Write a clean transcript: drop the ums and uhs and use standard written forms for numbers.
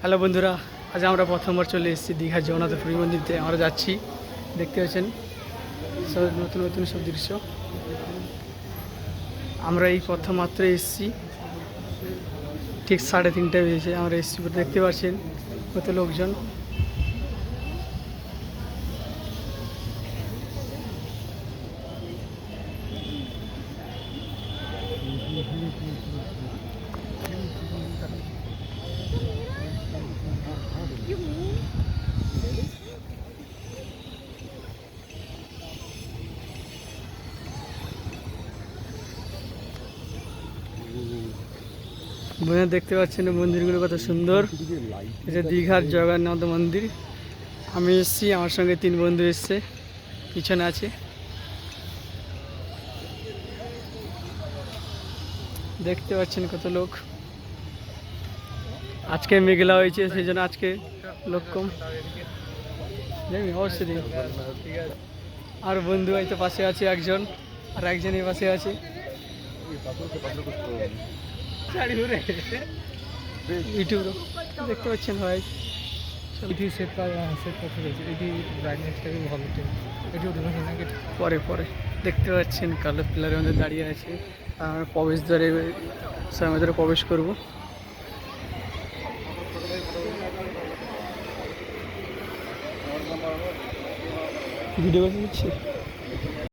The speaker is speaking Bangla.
হ্যালো বন্ধুরা, আজ আমরা প্রথমবার চলে এসেছি দীঘা জগন্নাথ পুরী মন্দিরতে। আমরা যাচ্ছি, দেখতে পাচ্ছেন সব নতুন নতুন সব দৃশ্য। আমরা এই প্রথম মাত্র এসেছি, ঠিক 3:30টায় বেজেছে আমরা এসেছি। দেখতে পাচ্ছেন কত লোকজন। বন্ধুরা দেখতে পাচ্ছেন মন্দিরগুলো কত সুন্দর। এটা দীঘার জগন্নাথ মন্দির। আমি এসেছি, আমার সঙ্গে 3 বন্ধু এসছে, পিছনে আছে। দেখতে পাচ্ছেন কত লোক। আজকে মেঘলা হয়েছে, সেই জন্য আজকে লোক কম। অবশ্যই। আর বন্ধু হয়তো পাশে আছে একজন, আর একজন এই পাশে আছে। ইউটিউব দেখতে পাচ্ছেন ভাই, পরে পরে দেখতে পাচ্ছেন কালো পিলারের মধ্যে দাঁড়িয়ে আছে। আর প্রবেশ দ্বারে আমাদের প্রবেশ করব। ভিডিও করতে দিচ্ছি।